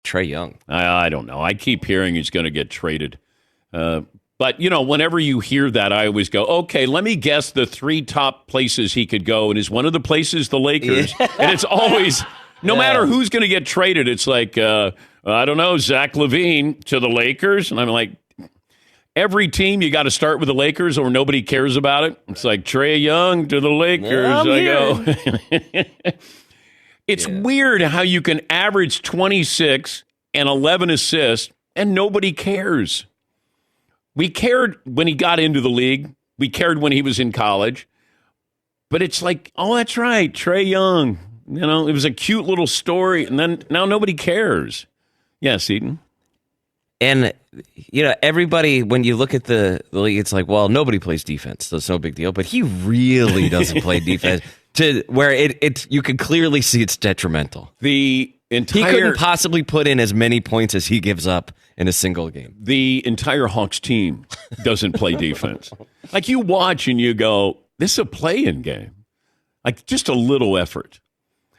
Trae Young? I don't know. I keep hearing he's going to get traded. But, whenever you hear that, I always go, okay, let me guess the 3 top places he could go. And is one of the places the Lakers? Yeah. And it's always, no matter who's going to get traded, it's like, I don't know, Zach LaVine to the Lakers. And I'm like, every team, you got to start with the Lakers or nobody cares about it. It's like Trae Young to the Lakers. Go. It's weird how you can average 26 and 11 assists and nobody cares. We cared when he got into the league. We cared when he was in college. But it's like, oh, that's right, Trae Young. It was a cute little story, and then now nobody cares. Yes, Eden. And, everybody, when you look at the league, it's like, well, nobody plays defense, so it's no big deal. But he really doesn't play defense to where you can clearly see it's detrimental. He couldn't possibly put in as many points as he gives up in a single game. The entire Hawks team doesn't play defense. Like, you watch and you go, this is a play-in game. Like, just a little effort.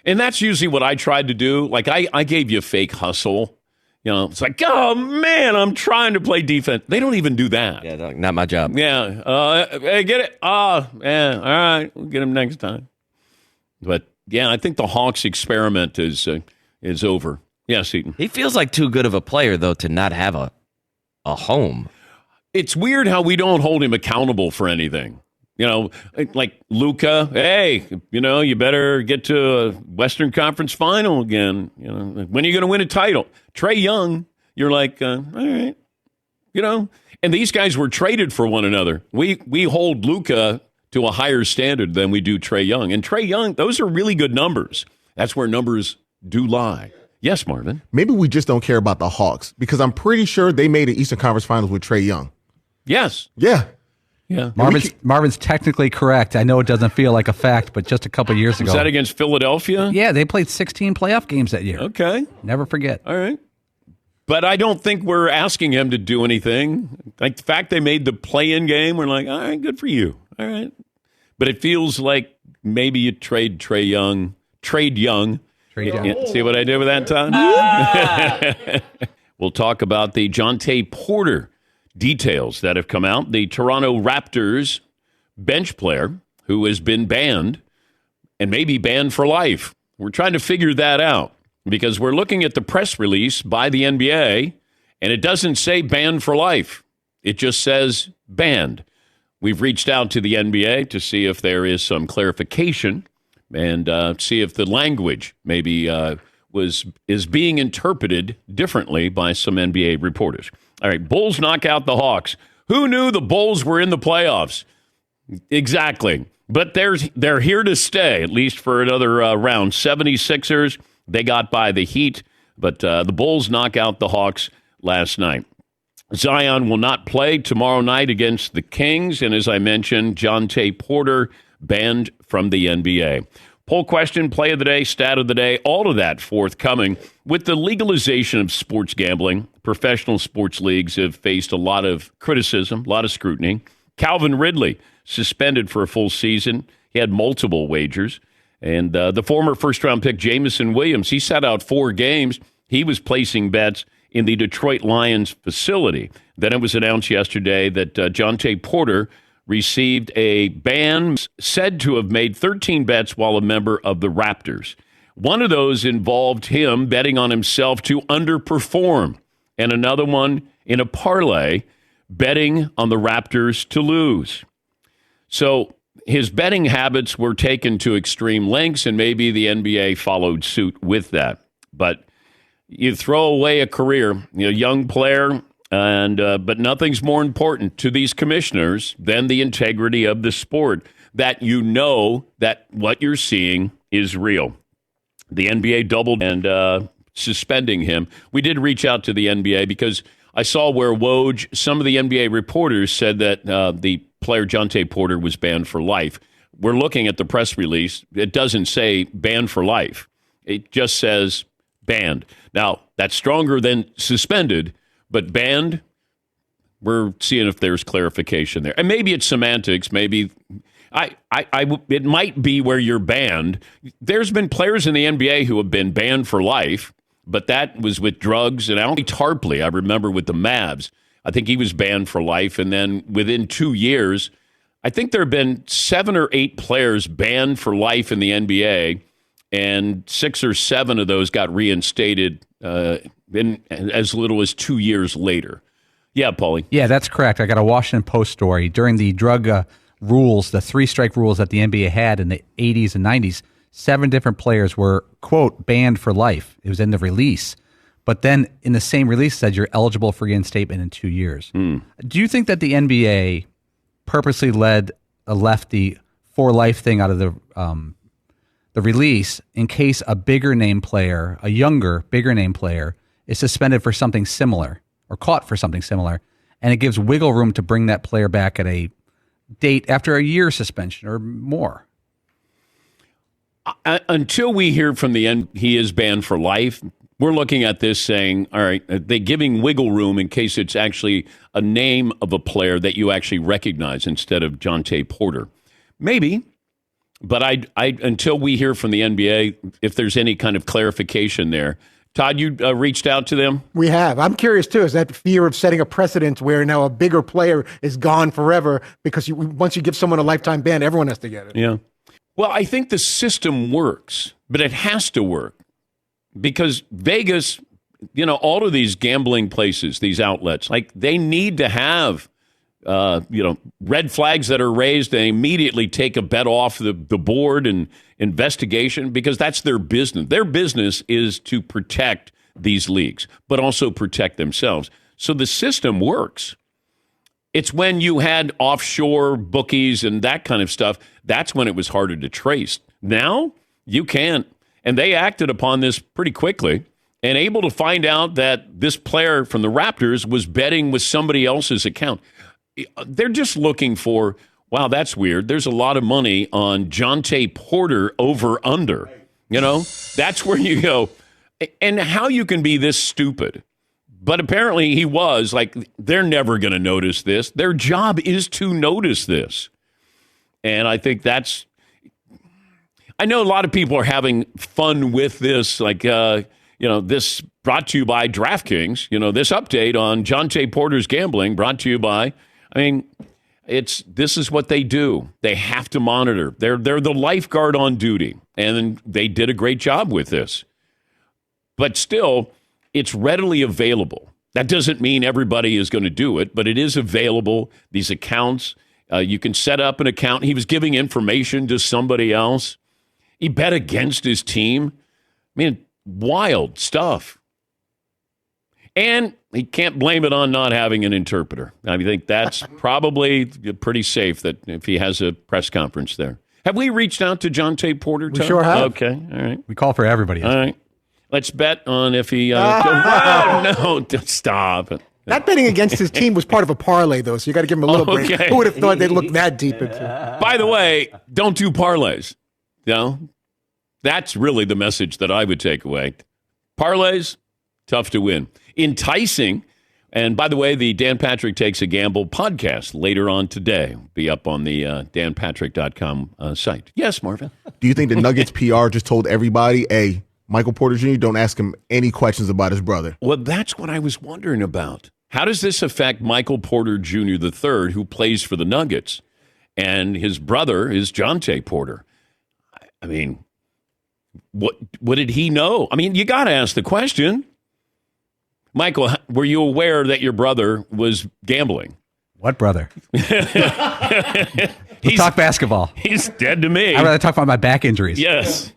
And that's usually what I tried to do. Like, I gave you a fake hustle. It's like, oh, man, I'm trying to play defense. They don't even do that. Yeah, not my job. Yeah. Hey, get it? Oh, yeah, all right. We'll get him next time. But, I think the Hawks experiment is over. Yes, Eaton. He feels like too good of a player, though, to not have a home. It's weird how we don't hold him accountable for anything. Like Luka, hey, you better get to a Western Conference final again. When are you going to win a title? Trae Young, you're like, all right. And these guys were traded for one another. We hold Luka to a higher standard than we do Trae Young. And Trae Young, those are really good numbers. That's where numbers do lie. Yes, Marvin. Maybe we just don't care about the Hawks because I'm pretty sure they made an Eastern Conference Finals with Trae Young. Yes. Yeah. Yeah. Marvin's technically correct. I know it doesn't feel like a fact, but just a couple years ago. Was that against Philadelphia? Yeah, they played 16 playoff games that year. Okay. Never forget. All right. But I don't think we're asking him to do anything. Like, the fact they made the play-in game, we're like, all right, good for you. All right. But it feels like maybe you trade Young. Yeah, see what I did with that, Todd? We'll talk about the Jonte Porter details that have come out. The Toronto Raptors bench player who has been banned and maybe banned for life. We're trying to figure that out because we're looking at the press release by the NBA, and it doesn't say banned for life. It just says banned. We've reached out to the NBA to see if there is some clarification and see if the language maybe is being interpreted differently by some NBA reporters. All right, Bulls knock out the Hawks. Who knew the Bulls were in the playoffs? Exactly. But they're here to stay, at least for another round. 76ers, they got by the Heat, but the Bulls knock out the Hawks last night. Zion will not play tomorrow night against the Kings, and as I mentioned, Jonte Porter banned from the NBA. Poll question, play of the day, stat of the day, all of that forthcoming. With the legalization of sports gambling, professional sports leagues have faced a lot of criticism, a lot of scrutiny. Calvin Ridley suspended for a full season. He had multiple wagers. And the former first-round pick, Jamison Williams, he sat out 4 games. He was placing bets in the Detroit Lions facility. Then it was announced yesterday that Jonte Porter received a ban, said to have made 13 bets while a member of the Raptors. One of those involved him betting on himself to underperform, and another one in a parlay betting on the Raptors to lose. So his betting habits were taken to extreme lengths, and maybe the NBA followed suit with that. But you throw away a career, young player, and but nothing's more important to these commissioners than the integrity of the sport, that that what you're seeing is real. The NBA doubled and suspending him. We did reach out to the NBA because I saw where Woj, some of the NBA reporters said that the player Jonte Porter was banned for life. We're looking at the press release. It doesn't say banned for life. It just says banned. Now, that's stronger than suspended, but banned, we're seeing if there's clarification there. And maybe it's semantics. Maybe it might be where you're banned. There's been players in the NBA who have been banned for life, but that was with drugs. And Allie Tarpley, I remember with the Mavs, I think he was banned for life. And then within 2 years, I think there have been 7 or 8 players banned for life in the NBA, and 6 or 7 of those got reinstated in as little as 2 years later. Yeah, Paulie. Yeah, that's correct. I got a Washington Post story. During the drug rules, the 3-strike rules that the NBA had in the 80s and 90s, 7 different players were, quote, banned for life. It was in the release. But then in the same release said you're eligible for reinstatement in 2 years. Do you think that the NBA purposely left the for life thing out of the release in case a bigger name player, a younger, bigger name player, is suspended for something similar or caught for something similar, and it gives wiggle room to bring that player back at a date after a year suspension or more? Until we hear from the end, he is banned for life. We're looking at this saying, all right, they're giving wiggle room in case it's actually a name of a player that you actually recognize instead of Jontay Porter. Maybe, but I until we hear from the NBA, if there's any kind of clarification there. Todd, you reached out to them? We have. I'm curious, too, is that fear of setting a precedent where now a bigger player is gone forever because once you give someone a lifetime ban, everyone has to get it. Yeah. Well, I think the system works, but it has to work because Vegas, all of these gambling places, these outlets, like they need to have, red flags that are raised. They immediately take a bet off the board and investigation because that's their business. Their business is to protect these leagues, but also protect themselves. So the system works. It's when you had offshore bookies and that kind of stuff, that's when it was harder to trace. Now, you can't. And they acted upon this pretty quickly and able to find out that this player from the Raptors was betting with somebody else's account. They're just looking for, wow, that's weird. There's a lot of money on Jontay Porter over under. That's where you go. And how you can be this stupid. But apparently he was like, they're never going to notice this. Their job is to notice this. And I think I know a lot of people are having fun with this, like, this brought to you by DraftKings, this update on Jontay Porter's gambling brought to you by, this is what they do. They have to monitor. They're the lifeguard on duty. And they did a great job with this. But still, it's readily available. That doesn't mean everybody is going to do it, but it is available. These accounts, you can set up an account. He was giving information to somebody else. He bet against his team. Wild stuff. And he can't blame it on not having an interpreter. I think that's probably pretty safe that if he has a press conference there. Have we reached out to Jontay Porter? We sure have. Okay, all right. We call for everybody. All right. Let's bet on if he... no, stop. That betting against his team was part of a parlay, though, so you got to give him a little break. Who would have thought they'd look that deep into it? By the way, don't do parlays. That's really the message that I would take away. Parlays, tough to win. Enticing. And by the way, the Dan Patrick Takes a Gamble podcast later on today will be up on the danpatrick.com site. Yes, Marvin? Do you think the Nuggets PR just told everybody, hey, Michael Porter Jr., don't ask him any questions about his brother? Well, that's what I was wondering about. How does this affect Michael Porter Jr. III, who plays for the Nuggets? And his brother is Jontay Porter. What did he know? You got to ask the question. Michael, were you aware that your brother was gambling? What brother? Talk basketball. He's dead to me. I'd rather talk about my back injuries. Yes.